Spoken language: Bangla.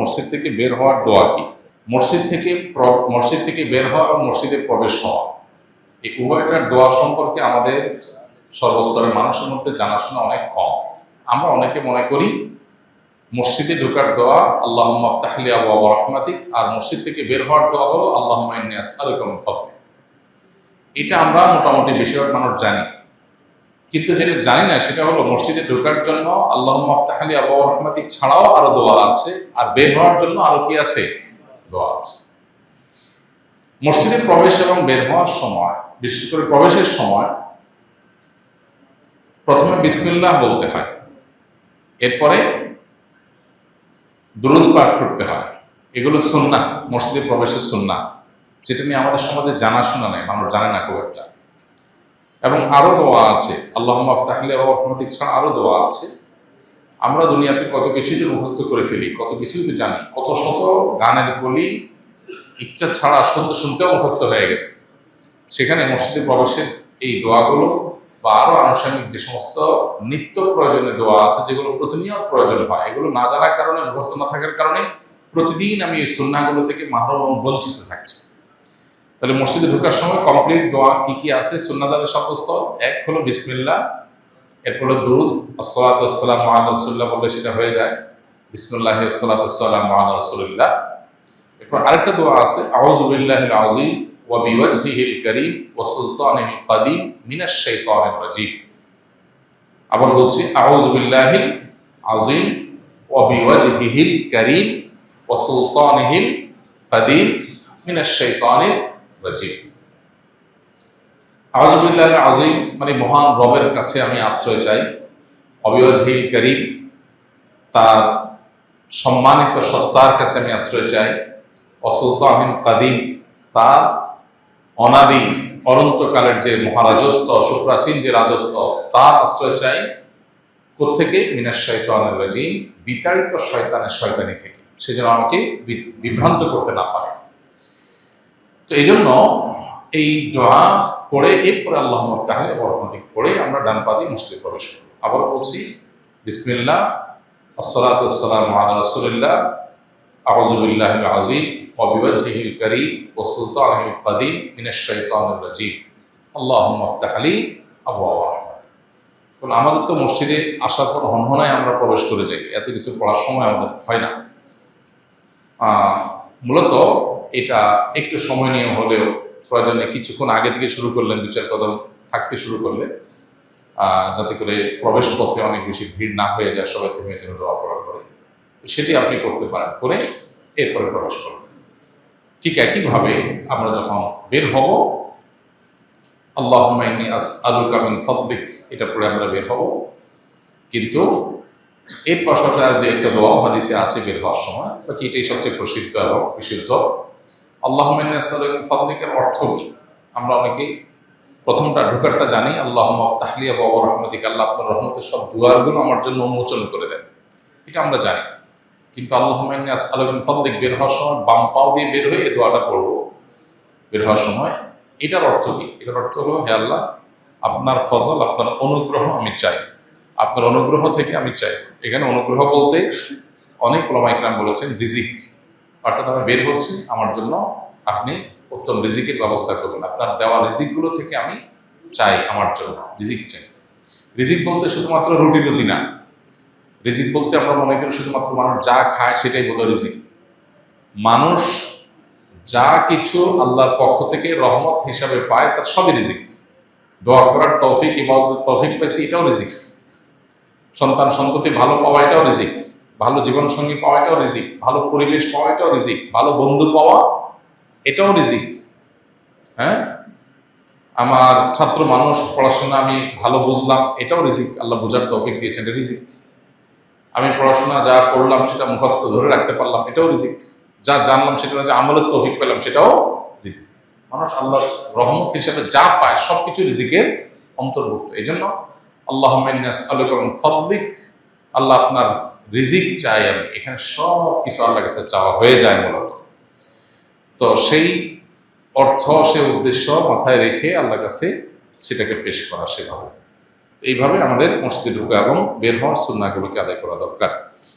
মসজিদ থেকে বের হওয়ার দোয়া কি। মসজিদ থেকে বের হওয়া এবং মসজিদে প্রবেশ হওয়া, এই উভয়টার দোয়া সম্পর্কে আমাদের সর্বস্তরের মানুষের মধ্যে জানাশোনা অনেক কম। আমরা অনেকে মনে করি মসজিদে ঢোকার দোয়া আল্লাহুম্মা আফতাহ লি আবওয়াবা রাহমাতিক, আর মসজিদ থেকে বের হওয়ার দোয়া হলো আল্লাহুম্মা ইন্নী আসআলুকা মিন ফাদলিক। এটা আমরা মোটামুটি বেশিরভাগ মানুষ জানি, কিন্তু যেটা জানি না সেটা হলো মসজিদে ঢোকার জন্য আল্লাহুম্মা আফতাহ লি আবওয়াবা রাহমাতিক ছাড়াও আরো দোয়া আছে, আর বের হওয়ার জন্য আরো কি আছে, দোয়া আছে। মসজিদে প্রবেশ এবং বের হওয়ার সময়, বিশেষ করে প্রবেশের সময় প্রথমে বিসমিল্লাহ বলতে হয়, এরপরে দুরূদ পাঠ করতে হয়। এগুলো সুন্নাহ, মসজিদে প্রবেশের সুন্নাহ, যেটা নিয়ে আমাদের সমাজে জানাশোনা নেই, মানুষ জানে না খুব একটা। এবং আরো দোয়া আছে, আল্লাহুম্মা আফতাহ লি আবওয়াবা রাহমাতিক ছাড়া আরো দোয়া আছে। আমরা দুনিয়াতে কত কিছুই তো মুখস্থ করে ফেলি, কত কিছুই তো জানি, কত শত গানের কলি ইচ্ছা ছাড়া শুনতে শুনতেও মুখস্থ হয়ে গেছে। সেখানে মসজিদে প্রবেশের এই দোয়াগুলো বা আরো আনুষঙ্গিক যে সমস্ত নিত্য প্রয়োজনীয় দোয়া আছে, যেগুলো প্রতিনিয়ত প্রয়োজন হয়, এগুলো না জানার কারণে, মুখস্থ না থাকার কারণে প্রতিদিন আমি এই সুন্নাহগুলো থেকে মাহরুম এবং বঞ্চিত থাকছি। তাহলে মসজিদে ঢোকার সময় কমপ্লিট দোয়া কি কি আছে সুন্নাহদের সাব্যস্ত, এক হলো বিসমিল্লাহ, এরপর হলো দুরূদ আসসালাতু ওয়াসসালামু আলা রাসূলিল্লাহ বললে সেটা হয়ে যায়, বিসমিল্লাহি আসসালাতু ওয়াসসালামু আলা রাসূলিল্লাহ। এরপর আরেকটা দোয়া আছে, আউযু বিল্লাহিল আযীম ওয়া বিওয়াজহিহিল কারীম ওয়া সুলতানিল কাদীম মিনাশ শাইতানির রাজীম। আবার বলছি, আউযু বিল্লাহিল আযীম ওয়া বিওয়াজহিহিল কারীম ওয়া সুলতানিল কাদীম মিনাশ শাইতানির রাজীম। আউযু বিল্লাহিল আযীম মানে মহান রবের কাছে আমি আশ্রয় চাই, ওয়া বিওয়াজহিল কারীম তার সম্মানিত সত্তার কাছে আমি আশ্রয় চাই, অসুলতাহিন কাদিম তার অনাদি অনন্তকালের যে মহারাজত্ব, সুপ্রাচীন যে রাজত্ব, তার আশ্রয় চাই। কোত্থেকে? মিনাশ শাইতানির রাজীম, বিতাড়িত শয়তানের শয়তানি থেকে, সে যেন আমাকে বিভ্রান্ত করতে না পারে। তো এই জন্য এই দোয়া পড়ে এরপরে আল্লাহুম্মা আফতাহ লি আবওয়াবা রাহমাতিক পড়ে আমরা ডান পা দিয়ে মসজিদে প্রবেশ করব। আবার বলছি, বিসমিল্লাহ আসসালাতু ওয়াসসালামু আলা রাসূলিল্লাহ আউযু বিল্লাহিল আযীম ওয়া বিওয়াজহিহিল কারীম ওয়া সুলতানিল কাদীম মিনাশ শাইতানির রাজীম আল্লাহুম্মা আফতাহ লি আবওয়াবা রাহমাতিক। কারণ আমাদের তো মসজিদে আসার পর হনহনায় আমরা প্রবেশ করে যাই, এত কিছু পড়ার সময় আমাদের হয় না। মূলত এটা একটু সময় নিয়ে হলেও প্রয়োজনে কিছুক্ষণ আগে থেকে শুরু করলেন, 2-4 কদম থাকতে শুরু করলে, যাতে করে প্রবেশ পথে অনেক বেশি ভিড় না হয়ে যায়, সবাই থেমে থেমে দোয়া পড়ার পরে, সেটি আপনি করতে পারেন, করে এরপরে প্রবেশ করবেন। ঠিক একইভাবে আমরা যখন বের হব, আল্লাহুম্মা ইন্নী আসআলুকা মিন ফাদলিক এটা পড়ে আমরা বের হব। কিন্তু এর পাশাপাশি আর যে একটা দোয়া হাদিসে আছে বের হওয়ার সময়, বাকি এটাই সবচেয়ে প্রসিদ্ধ এবং বিশুদ্ধ। আল্লাহুম্মা ইন্নী আসআলুকা মিন ফাদলিকের অর্থ কি? আমরা অনেকেই প্রথমটা ঢোকারটা জানি, আল্লাহুম্মা আফতাহ লি আবওয়াবা রাহমাতিক, আল্লাহ আপনার রহমতের সব দুয়ারগুলো আমার জন্য উন্মোচন করে দেন, এটা আমরা জানি। কিন্তু আল্লাহুম্মা ইন্নী আসআলুকা মিন ফাদলিক বের হওয়ার সময় বাম পাও দিয়ে বের হয়ে এই দোয়াটা পড়ব বের হওয়ার সময়। এটার অর্থ কি? এটার অর্থ হলো, হে আল্লাহ, আপনার ফজল, আপনার অনুগ্রহ আমি চাই, আপনার অনুগ্রহ থেকে আমি চাই। এখানে অনুগ্রহ বলতে অনেক উলামা ইকরাম বলেছেন রিজিক, অর্থাৎ আমি বের হচ্ছি, আমার জন্য আপনি উত্তম রিজিকের ব্যবস্থা করবেন, আপনার দেওয়া রিজিকগুলো থেকে আমি চাই, আমার জন্য রিজিক চাই। রিজিক বলতে শুধুমাত্র রুটি রুজি না, রিজিক বলতে আমরা মনে করি শুধুমাত্র মানুষ যা খায় সেটাই বোধহয় রিজিক। মানুষ যা কিছু আল্লাহর পক্ষ থেকে রহমত হিসাবে পায় তার সবই রিজিক। দোয়া করার তৌফিক, ইবাদতের তৌফিক পেয়েছি, এটাও রিজিক। সন্তান সন্ততি ভালো পাওয়া, এটাও রিজিক। ভালো জীবনসঙ্গী পাওয়া, এটাও রিজিক। ভালো পরিবেশ পাওয়া, এটাও রিজিক। ভালো বন্ধু পাওয়া, এটাও রিজিক। হ্যাঁ, আমার ছাত্র মানুষ, পড়াশোনা আমি ভালো বুঝলাম, এটাও রিজিক, আল্লাহ বোঝার তৌফিক দিয়েছেন, এটা রিজিক। আমি পড়াশোনা যা করলাম সেটা মুখস্থ ধরে রাখতে পারলাম, এটাও রিজিক। যা জানলাম সেটা যে আমলের তৌফিক পেলাম, সেটাও রিজিক। মানুষ আল্লাহর রহমত হিসেবে যা পায় সবকিছু রিজিকের অন্তর্ভুক্ত। এই জন্য আল্লাহুম্মা ইন্নী আসআলুকা মিন ফাদলিক, আল্লাহ আপনার রিজিক চাই আমি, এখানে সব কিছু আল্লাহর কাছে চাওয়া হয়ে যায় মূলত। তো সেই অর্থ, সেই উদ্দেশ্য মাথায় রেখে আল্লাহর কাছে সেটাকে পেশ করা, সেভাবে এইভাবে আমাদের মসজিদে ঢোকা এবং বের হওয়ার সুন্নাহগুলোকে আদায় করা দরকার।